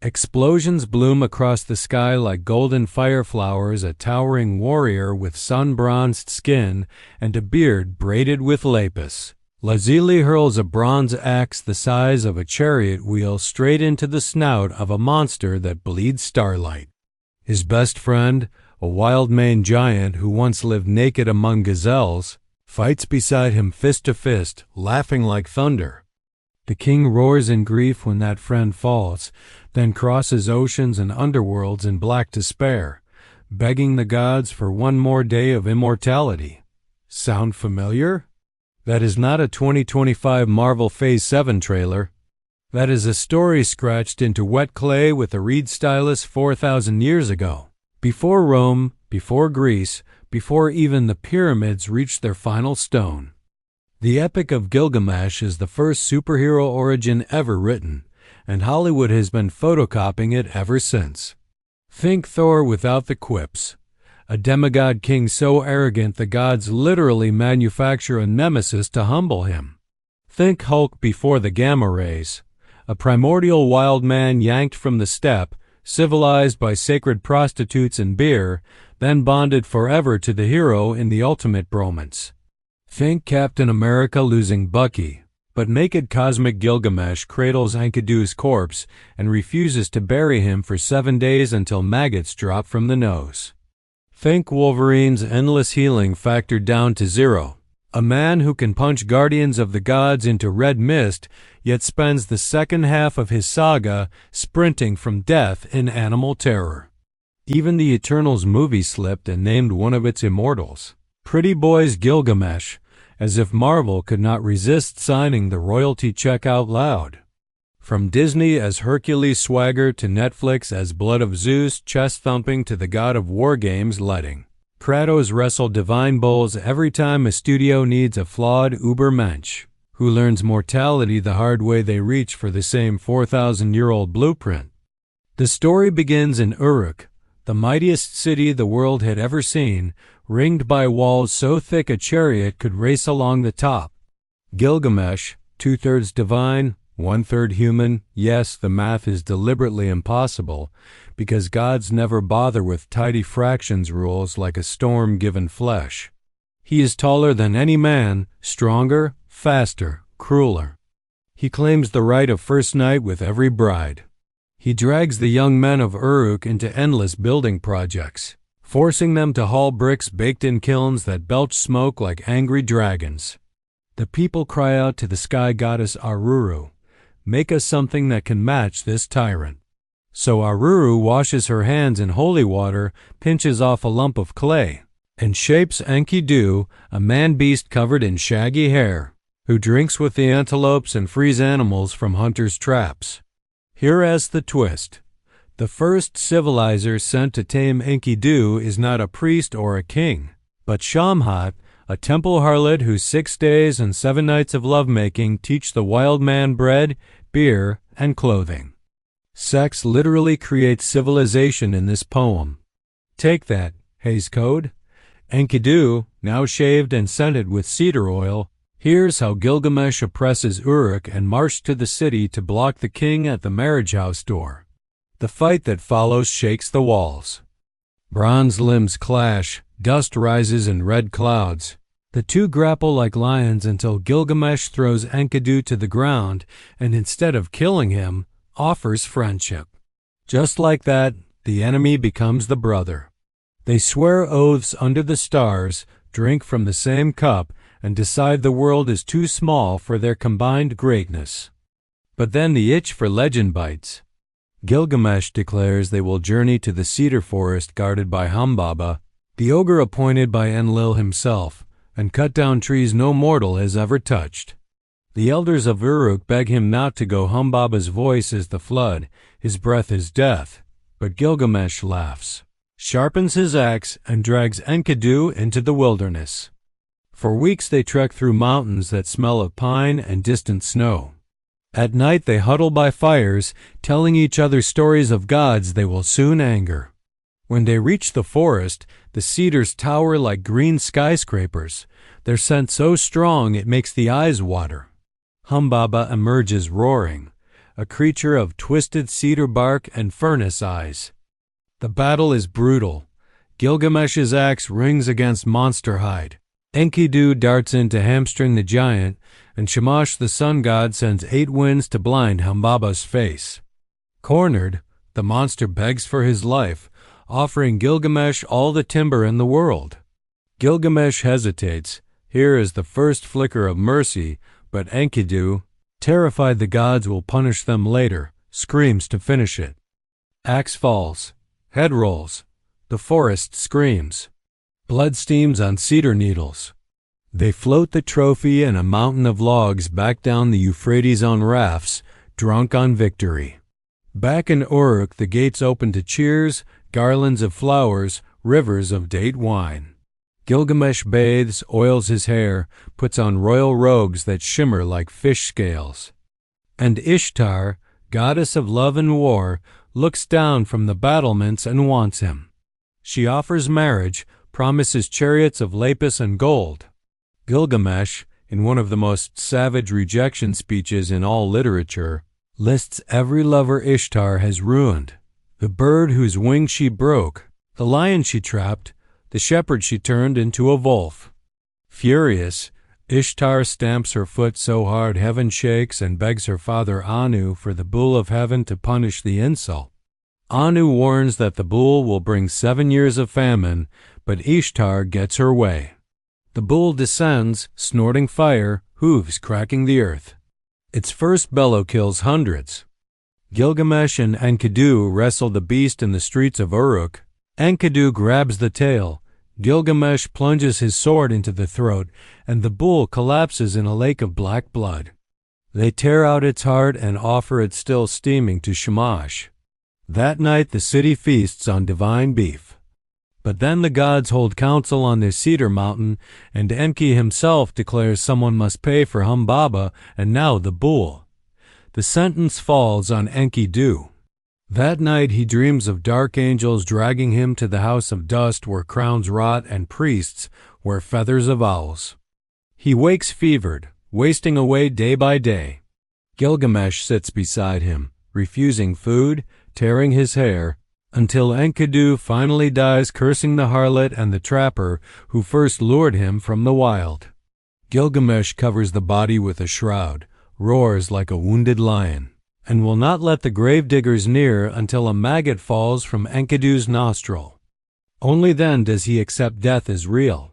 Explosions bloom across the sky like golden fireflowers, a towering warrior with sun-bronzed skin and a beard braided with lapis. Lazuli hurls a bronze axe the size of a chariot wheel straight into the snout of a monster that bleeds starlight. His best friend, a wild-maned giant who once lived naked among gazelles, fights beside him fist to fist, laughing like thunder. The king roars in grief when that friend falls, then crosses oceans and underworlds in black despair, begging the gods for one more day of immortality. Sound familiar? That is not a 2025 Marvel Phase 7 trailer. That is a story scratched into wet clay with a reed stylus 4,000 years ago. Before Rome, before Greece, before even the pyramids reached their final stone. The Epic of Gilgamesh is the first superhero origin ever written, and Hollywood has been photocopying it ever since. Think Thor without the quips. A demigod king so arrogant the gods literally manufacture a nemesis to humble him. Think Hulk before the gamma rays. A primordial wild man yanked from the steppe, civilized by sacred prostitutes and beer, then bonded forever to the hero in the ultimate bromance. Think Captain America losing Bucky, but naked cosmic Gilgamesh cradles Enkidu's corpse and refuses to bury him for 7 days until maggots drop from the nose. Think Wolverine's endless healing factored down to zero. A man who can punch guardians of the gods into red mist, yet spends the second half of his saga sprinting from death in animal terror. Even the Eternals movie slipped and named one of its immortals Pretty Boys Gilgamesh, as if Marvel could not resist signing the royalty check out loud. From Disney as Hercules Swagger to Netflix as Blood of Zeus chest-thumping to the god of war games Letting. Kratos wrestle divine bulls every time a studio needs a flawed ubermensch, who learns mortality the hard way they reach for the same 4,000-year-old blueprint. The story begins in Uruk, the mightiest city the world had ever seen, ringed by walls so thick a chariot could race along the top. Gilgamesh, 2/3 divine, 1/3 human. Yes, the math is deliberately impossible, because gods never bother with tidy fractions rules like a storm given flesh. He is taller than any man, stronger, faster, crueler. He claims the right of first night with every bride. He drags the young men of Uruk into endless building projects, forcing them to haul bricks baked in kilns that belch smoke like angry dragons. The people cry out to the sky goddess Aruru, "Make us something that can match this tyrant." So Aruru washes her hands in holy water, pinches off a lump of clay, and shapes Enkidu, a man-beast covered in shaggy hair, who drinks with the antelopes and frees animals from hunters' traps. Here's the twist. The first civilizer sent to tame Enkidu is not a priest or a king, but Shamhat, a temple harlot whose 6 days and 7 nights of lovemaking teach the wild man bread, beer, and clothing. Sex literally creates civilization in this poem. Take that, Hays Code. Enkidu, now shaved and scented with cedar oil, hears how Gilgamesh oppresses Uruk and marched to the city to block the king at the marriage house door. The fight that follows shakes the walls. Bronze limbs clash, dust rises in red clouds. The two grapple like lions until Gilgamesh throws Enkidu to the ground and instead of killing him, offers friendship. Just like that, the enemy becomes the brother. They swear oaths under the stars, drink from the same cup, and decide the world is too small for their combined greatness. But then the itch for legend bites. Gilgamesh declares they will journey to the Cedar Forest guarded by Humbaba, the ogre appointed by Enlil himself, and cut down trees no mortal has ever touched. The elders of Uruk beg him not to go. Humbaba's voice is the flood, his breath is death, but Gilgamesh laughs, sharpens his axe, and drags Enkidu into the wilderness. For weeks they trek through mountains that smell of pine and distant snow. At night they huddle by fires, telling each other stories of gods they will soon anger. When they reach the forest, the cedars tower like green skyscrapers, their scent so strong it makes the eyes water. Humbaba emerges roaring, a creature of twisted cedar bark and furnace eyes. The battle is brutal. Gilgamesh's axe rings against Monsterhide. Enkidu darts in to hamstring the giant, and Shamash the sun god sends 8 winds to blind Humbaba's face. Cornered, the monster begs for his life, offering Gilgamesh all the timber in the world. Gilgamesh hesitates. Here is the first flicker of mercy, but Enkidu, terrified the gods will punish them later, screams to finish it. Axe falls. Head rolls. The forest screams. Blood steams on cedar needles. They float the trophy and a mountain of logs back down the Euphrates on rafts, drunk on victory. Back in Uruk, the gates open to cheers, garlands of flowers, rivers of date wine. Gilgamesh bathes, oils his hair, puts on royal robes that shimmer like fish scales. And Ishtar, goddess of love and war, looks down from the battlements and wants him. She offers marriage, promises chariots of lapis and gold. Gilgamesh, in one of the most savage rejection speeches in all literature, lists every lover Ishtar has ruined: the bird whose wing she broke, the lion she trapped, the shepherd she turned into a wolf. Furious, Ishtar stamps her foot so hard heaven shakes and begs her father Anu for the bull of heaven to punish the insult. Anu warns that the bull will bring 7 years of famine, but Ishtar gets her way. The bull descends, snorting fire, hooves cracking the earth. Its first bellow kills hundreds. Gilgamesh and Enkidu wrestle the beast in the streets of Uruk. Enkidu grabs the tail. Gilgamesh plunges his sword into the throat, and the bull collapses in a lake of black blood. They tear out its heart and offer it still steaming to Shamash. That night the city feasts on divine beef. But then the gods hold council on their cedar mountain, and Enki himself declares someone must pay for Humbaba and now the bull. The sentence falls on Enkidu. That night he dreams of dark angels dragging him to the house of dust where crowns rot and priests wear feathers of owls. He wakes fevered, wasting away day by day. Gilgamesh sits beside him, refusing food, tearing his hair, until Enkidu finally dies cursing the harlot and the trapper who first lured him from the wild. Gilgamesh covers the body with a shroud, roars like a wounded lion, and will not let the gravediggers near until a maggot falls from Enkidu's nostril. Only then does he accept death as real.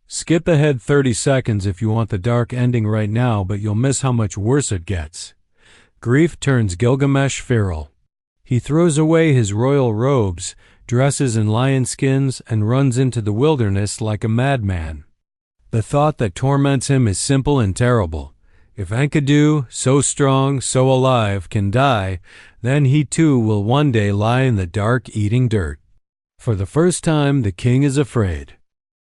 Skip ahead 30 seconds if you want the dark ending right now, but you'll miss how much worse it gets. Grief turns Gilgamesh feral. He throws away his royal robes, dresses in lion skins, and runs into the wilderness like a madman. The thought that torments him is simple and terrible. If Enkidu, so strong, so alive, can die, then he too will one day lie in the dark eating dirt. For the first time, the king is afraid.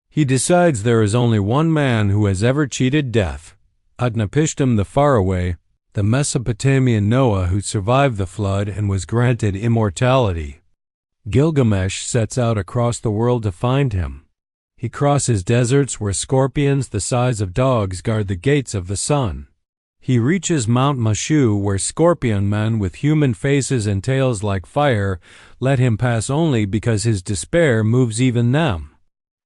He decides there is only one man who has ever cheated death: Utnapishtim the Faraway, the Mesopotamian Noah who survived the flood and was granted immortality. Gilgamesh sets out across the world to find him. He crosses deserts where scorpions the size of dogs guard the gates of the sun. He reaches Mount Mashu where scorpion men with human faces and tails like fire let him pass only because his despair moves even them.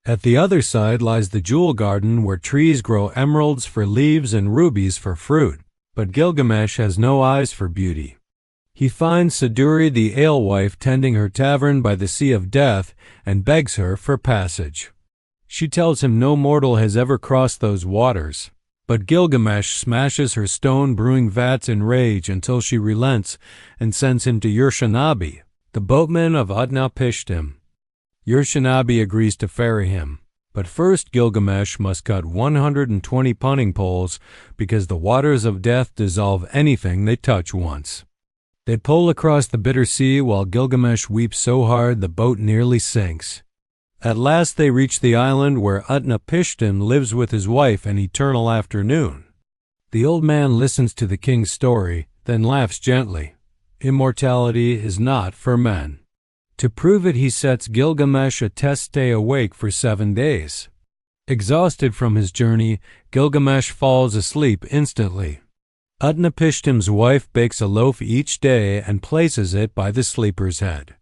At the other side lies the jewel garden where trees grow emeralds for leaves and rubies for fruit. But Gilgamesh has no eyes for beauty. He finds Siduri the alewife tending her tavern by the Sea of Death and begs her for passage. She tells him no mortal has ever crossed those waters, but Gilgamesh smashes her stone brewing vats in rage until she relents and sends him to Urshanabi, the boatman of Utnapishtim. Urshanabi agrees to ferry him. But first Gilgamesh must cut 120 punning poles because the waters of death dissolve anything they touch once. They pole across the bitter sea while Gilgamesh weeps so hard the boat nearly sinks. At last they reach the island where Utnapishtim lives with his wife an eternal afternoon. The old man listens to the king's story, then laughs gently. Immortality is not for men. To prove it, he sets Gilgamesh a test: stay awake for 7 days. Exhausted from his journey, Gilgamesh falls asleep instantly. Utnapishtim's wife bakes a loaf each day and places it by the sleeper's head.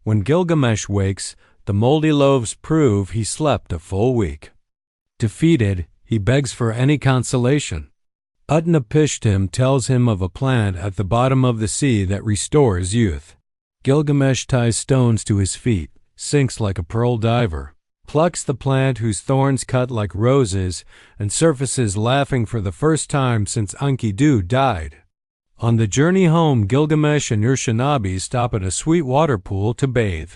When Gilgamesh wakes, the moldy loaves prove he slept a full week. Defeated, he begs for any consolation. Utnapishtim tells him of a plant at the bottom of the sea that restores youth. Gilgamesh ties stones to his feet, sinks like a pearl diver, plucks the plant whose thorns cut like roses, and surfaces laughing for the first time since Enkidu died. On the journey home, Gilgamesh and Urshanabi stop at a sweet water pool to bathe.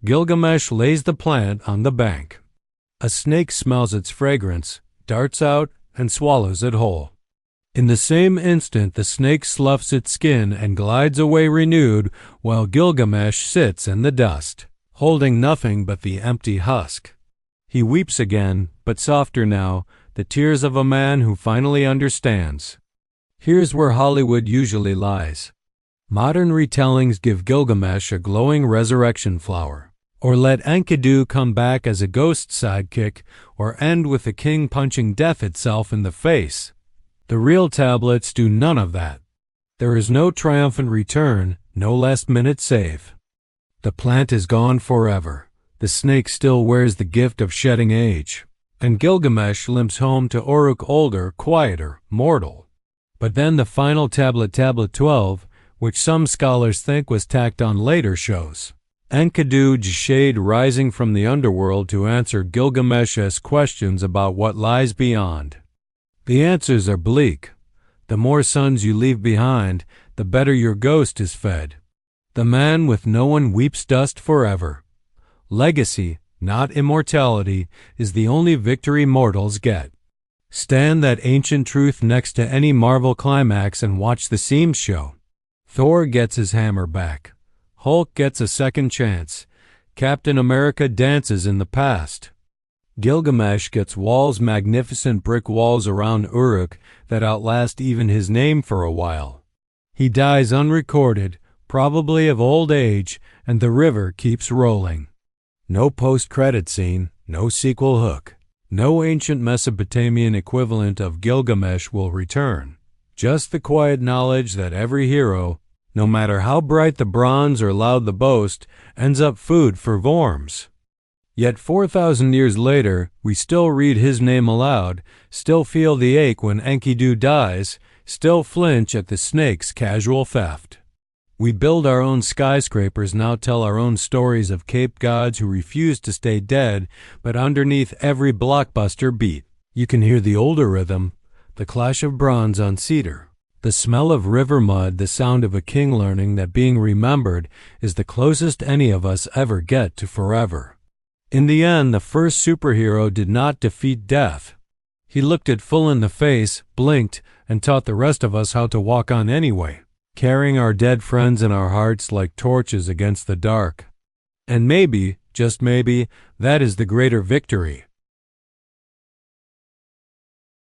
Gilgamesh lays the plant on the bank. A snake smells its fragrance, darts out, and swallows it whole. In the same instant, the snake sloughs its skin and glides away renewed, while Gilgamesh sits in the dust, holding nothing but the empty husk. He weeps again, but softer now, the tears of a man who finally understands. Here's where Hollywood usually lies. Modern retellings give Gilgamesh a glowing resurrection flower, or let Enkidu come back as a ghost sidekick, or end with the king punching death itself in the face. The real tablets do none of that. There is no triumphant return, no last-minute save. The plant is gone forever. The snake still wears the gift of shedding age, and Gilgamesh limps home to Uruk older, quieter, mortal. But then the final tablet, Tablet 12, which some scholars think was tacked on later, shows Enkidu's shade rising from the underworld to answer Gilgamesh's questions about what lies beyond. The answers are bleak. The more sons you leave behind, the better your ghost is fed. The man with no one weeps dust forever. Legacy, not immortality, is the only victory mortals get. Stand that ancient truth next to any Marvel climax and watch the seams show. Thor gets his hammer back. Hulk gets a second chance. Captain America dances in the past. Gilgamesh gets walls, magnificent brick walls around Uruk that outlast even his name for a while. He dies unrecorded, probably of old age, and the river keeps rolling. No post-credit scene, no sequel hook. No ancient Mesopotamian equivalent of Gilgamesh will return. Just the quiet knowledge that every hero, no matter how bright the bronze or loud the boast, ends up food for worms. Yet 4,000 years later, we still read his name aloud, still feel the ache when Enkidu dies, still flinch at the snake's casual theft. We build our own skyscrapers, now tell our own stories of Cape gods who refuse to stay dead, but underneath every blockbuster beat, you can hear the older rhythm, the clash of bronze on cedar, the smell of river mud, the sound of a king learning that being remembered is the closest any of us ever get to forever. In the end, the first superhero did not defeat death. He looked it full in the face, blinked, and taught the rest of us how to walk on anyway, carrying our dead friends in our hearts like torches against the dark. And maybe, just maybe, that is the greater victory.